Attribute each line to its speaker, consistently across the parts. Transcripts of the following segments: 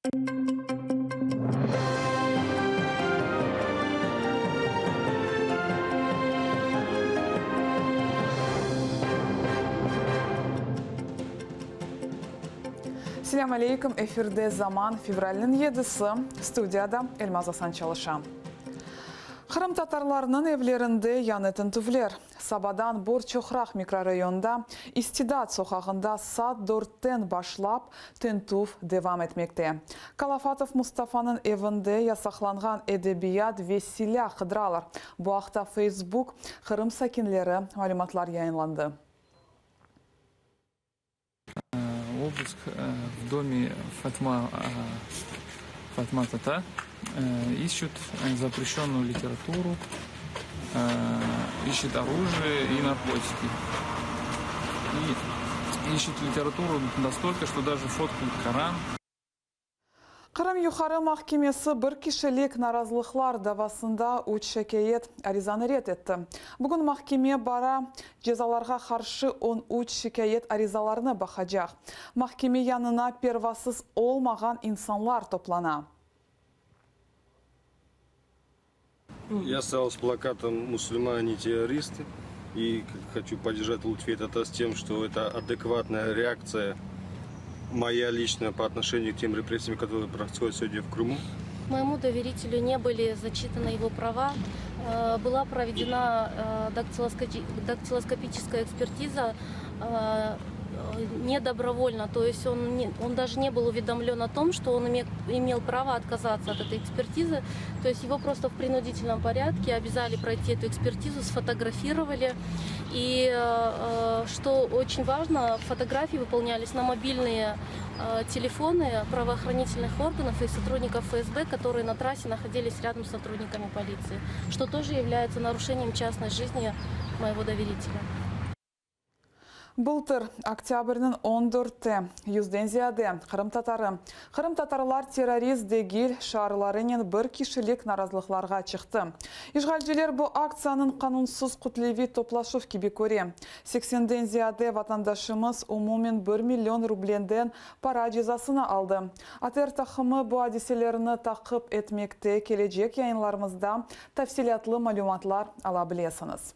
Speaker 1: Selam aleyküm. Efirde Zaman fevralinin 7'si. Studiyada Elmaz Hasan çalışam. Kırım Tatarlarının evlerinde yanıtın tüvler. Sabadan Borçoxraq mikrorayonda İstidat sokağında saat 4'ten başlap tentüv devam etmekte. Kalafatov Mustafa'nın evinde yasaklanğan edebiyat ve silah kıdralar. Bu hafta Facebook Kırım sakinleri malumatlar yayınlandı.
Speaker 2: Обыск в доме Фатма Тата. Ищут запрещенную литературу, ищут оружие и наркотики. И ищут литературу настолько, что даже фоткают Коран.
Speaker 1: Kırım Yukarı Mahkemesi bir kişilik narazılıklar davasında 3 şikayet arizanı ret etti. Bugün mahkemeye bara cezalarga karşı 13 şikayet arizalarını bakacak. Mahkeme yanına pervasız olmayan insanlar toplana.
Speaker 3: Я стал с плакатом «Мусульмане террористы» и хочу поддержать Лутфей Тата с тем, что это адекватная реакция моя личная по отношению к тем репрессиям, которые происходят сегодня в Крыму.
Speaker 4: Моему доверителю не были зачитаны его права. Была проведена дактилоскопическая экспертиза недобровольно, то есть он даже не был уведомлен о том, что он имел право отказаться от этой экспертизы. То есть его просто в принудительном порядке обязали пройти эту экспертизу, сфотографировали. И что очень важно, фотографии выполнялись на мобильные телефоны правоохранительных органов и сотрудников ФСБ, которые на трассе находились рядом с сотрудниками полиции, что тоже является нарушением частной жизни моего доверителя.
Speaker 1: Былтыр октябрьнің 14-те yüzden ziyade Kırım Tatarı. Kırım Tatarlar terörist degil şarlarının bir kişilik narazılıklarga çıktı. İşgalciler bu aksiyanın kanunsuz kutlevi toplaşıv gibi köre. 80'den ziyade vatandaşımız umumin 1 milyon rublenden para cezasını aldı. Ater takımı bu hadiselerini takip etmekte, gelecek yayınlarımızda tafsilatlı malumatlar alabilirsiniz.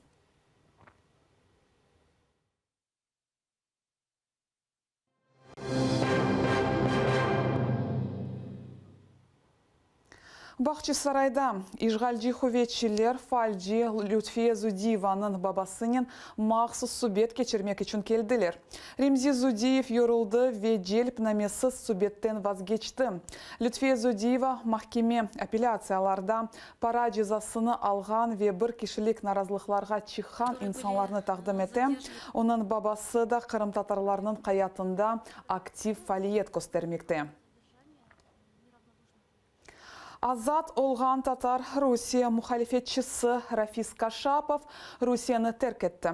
Speaker 1: Бахчисарайда işgalci hüviyetçiler Falci Lütfiye Zudiyevanın babasının mahsus subet geçirmek için geldiler. Remzi Zudiyev yoruldu ve celp namesiz subetten vazgeçti. Lütfiye Zudiyeva mahkeme apellasyalarda para cezasını algan ve bir kişilik narazılıklarga çıkan insanlarını takdim etti. Onun babası da Kırım Tatarlarının hayatında aktif faaliyet göstermekte. Azat olğan Tatar Rusiya muhalefetçisi Rafis Kashapov Rusiyanı terk etti.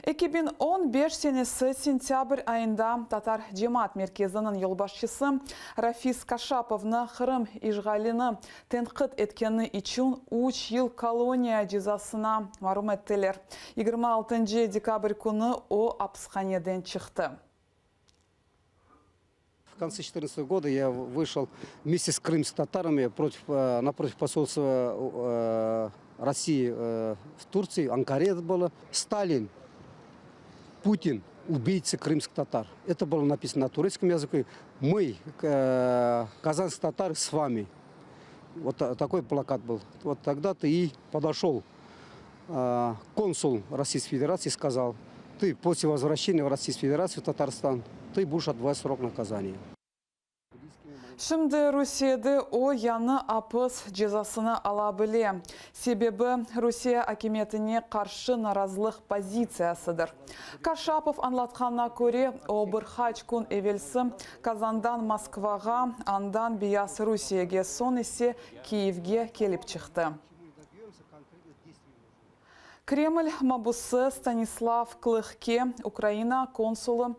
Speaker 1: 2015 senesi sentyabr ayında Tatar Cemaat Merkezi'nin yolbaşçısı Rafis Kashapov'ны Kırım işgalini tenkit etkeni için 3 yıl koloniya cezasına mahrum ettiler. 26 dekabr günü o hapishaneden çıktı.
Speaker 5: В конце 2014 года я вышел вместе с крымскими татарами напротив посольства России в Турции, Анкаре это было. Сталин, Путин, убийцы крымских татар. Это было написано на турецком языке. Мы, казанские татары, с вами. Вот такой плакат был. Вот тогда-то и подошел консул Российской Федерации и сказал: ты после возвращения в Российскую Федерацию, в Татарстан, ты будешь отбывать срок наказания.
Speaker 1: Şimdi Rusya'da o yanı hapis cezasını alabilir. Sebebi Rusya hakimiyetine karşı narazılık pozisiyasıdır. Kashapov anlatkanına göre o birkaç gün evvelsi Kazan'dan Moskvaga, andan Beyaz Rusya'ya, son ise Kiev'e gelip çıktı. Kreml mabusu Stanislav Klykhe, Ukrayna konsulu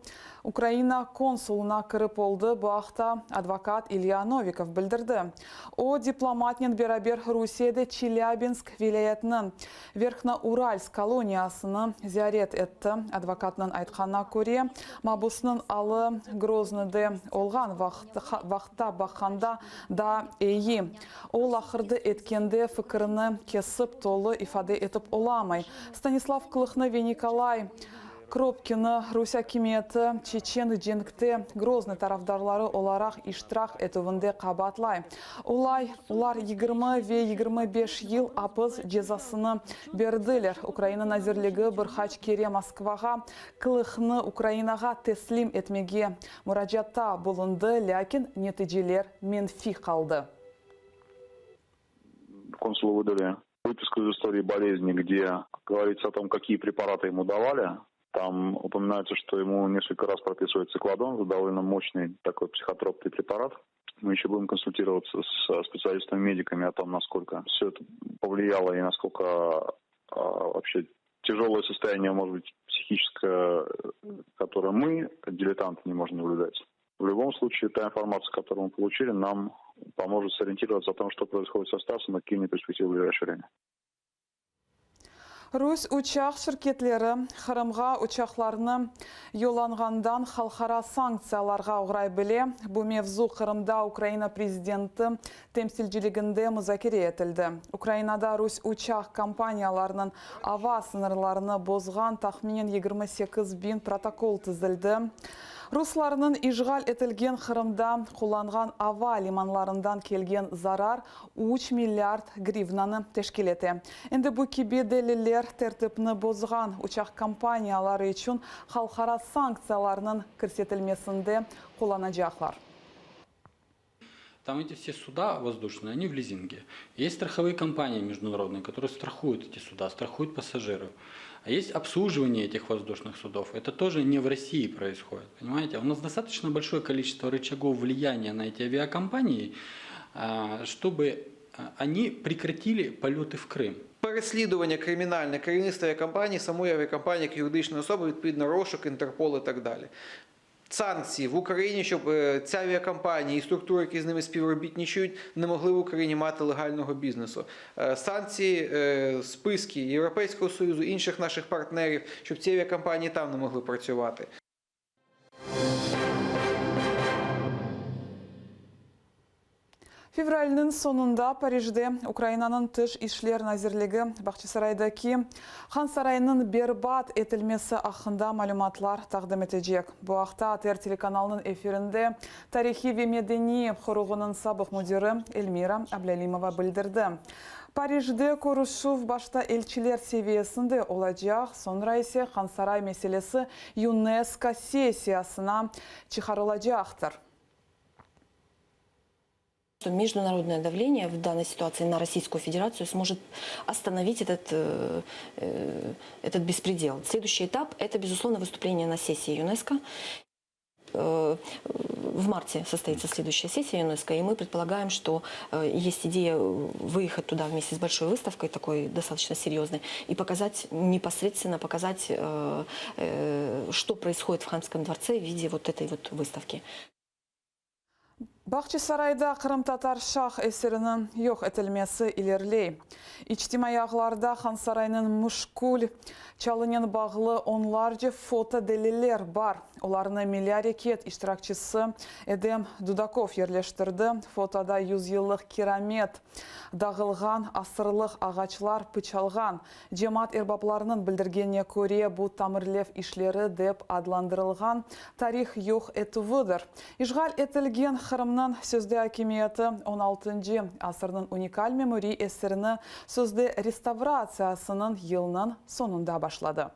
Speaker 1: Украина консулына кіріп olды бұақта адвокат Илья Новиков білдірді. О дипломатнен берабер Русияда Челябинск вилаятының Верхно-Уральск колониясыны зиярет етті. Адвокатның айтқанына көре, мабусының алы Грозныды олған вақта бақанда да эйі. Ол ақырды еткенде фікіріні кесіп толы ифаде етіп оламай. Станислав Клыхны ве Николай Кропкины Руся кеметі Чечен дженгті Грозны тарафдарлары оларақ иштрақ етуінде қабатлай. Олар 20 ве 25 ел апыз жезасыны берділер. Украина назірлігі бірхач кере Москваға Клыхны Украинаға теслим етмеге мұраджатта болынды, ләкин нетижелер менфи қалды.
Speaker 6: Консулу выдали выписку из истории болезни, где говорится о том, какие препараты ему давали. Там упоминается, что ему несколько раз прописывают циклодон, это довольно мощный такой психотропный препарат. Мы еще будем консультироваться с специалистами-медиками о том, насколько все это повлияло и насколько вообще тяжелое состояние, может быть, психическое, которое мы, как дилетанты, не можем наблюдать. В любом случае, та информация, которую мы получили, нам поможет сориентироваться о том, что происходит со Стасом и какие мне перспективы в ближайшее время.
Speaker 1: Русь учақ шіркетлері Қырымға учақларыны йоланғандан халқара санкцияларға ұғырай біле, бұл мевзу Қырымда Украина президенті темсілділігінде мұзакере етілді. Украинада Русь учақ компанияларының ава сынырларыны бозған тахминен 28.000 протокол тізілді. Русларының ижғал етілген Қырымда қоланған ава лиманларından келген зарар 3 миллиард гривнаны тешкелеті. Енді бұл кебе дәлелер тәртіпні бозған учақ компаниялары үшін халқара санкцияларының көрсетілмесінде қоланacaklar.
Speaker 7: Там эти все суда воздушные, они в лизинге. Есть страховые компании международные, которые страхуют эти суда, страхуют пассажиров. А есть обслуживание этих воздушных судов. Это тоже не в России происходит, понимаете? У нас достаточно большое количество рычагов влияния на эти авиакомпании, чтобы они прекратили полеты в Крим.
Speaker 8: Переслідування кримінальне керівництва авіакомпанії, самої авіакомпанії як юридичної особи, відповідно розшук, Інтерпол і так далі. Санкції в Україні, щоб ця авіакомпанія і структури, які з ними співробітничають, не могли в Україні мати легального бізнесу. Санкції, списки Європейського Союзу, інших наших партнерів, щоб ці авіакомпанії там не могли працювати.
Speaker 1: Февральның сонында Парижде Украинаның тыш ишлер назирлігі Бақчысарайдаки Хан сарайының бербат етілмесі ақында малюматлар тақдым етежек. Бұл ақта АТР телеканалының эфирінде тарихи ве медени құрығының сабық мүдері Эльмира Аблялимова білдірді. Парижде көрішу башта елчілер севиесінде олacak, sonra ise Хан сарай meselesi ЮНЕСКО сессиясына çıkarılacaktır.
Speaker 9: Что международное давление в данной ситуации на Российскую Федерацию сможет остановить этот беспредел. Следующий этап – это, безусловно, выступление на сессии ЮНЕСКО. В марте состоится следующая сессия ЮНЕСКО, и мы предполагаем, что есть идея выехать туда вместе с большой выставкой, такой достаточно серьезной, и непосредственно показать, что происходит в Ханском дворце в виде вот этой вот выставки.
Speaker 1: Бақчысарайда Қырым-татар шах әсерінің yok етілмесі илерлей. İçtimai ağlarda Хан сарайының мүшкүл çalının bağlı onlarca foto deliller бар. Оларыны миллиарекет iştirakçısı Edem Dudakov yerleştirdi. Fotoda 100 yıllık керамет dağılған, asırlıq ağaçlar pıçalған. Cemaat erbaplarının bildirgеніне көре bu tamırlev işleri деп adlandırılған tarih yok etüvüdür. İşgal etilgen Қырымның sözde hakimiyeti 16. asırның unikal memori eserini sözde restavrasiyasının yılının sonunda başladı.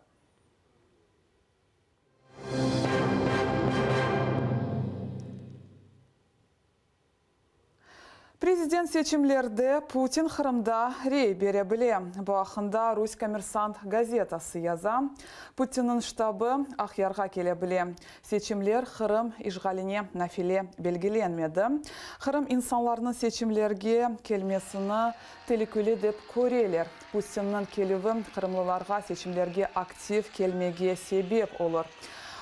Speaker 1: Президент seçimlerde Putin Қырымда рей бере біле. Бұл ақында Русь коммерсант газетасы яза. Путиннің штабы Ақярға келе біле. Seçimler Қырым işğaline нафиле белгіленмеді. Қырым инсанларының seçimlerге келмесіні телекөлі деп көрелер. Путиннің келуі Қырымлыларға seçimlerге актив келмеге себеп olur.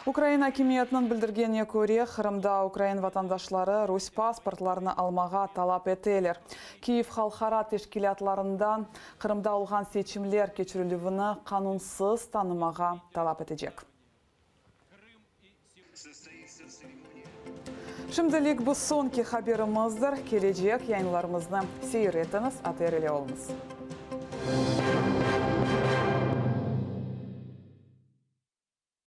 Speaker 1: Украина хакимиятының білдіргеніне көре, Қырымда Украин ватандашлары Русь паспортларыны алмаға талап етелер. Киев халқара тешкилатларында Қырымда олған сечімлер кечірілуіні қанунсыз танымаға талап етежек. Şimdilik bu sonki haberimizdir. Gelecek yayınlarımızı seyretiniz, aterele olunuz.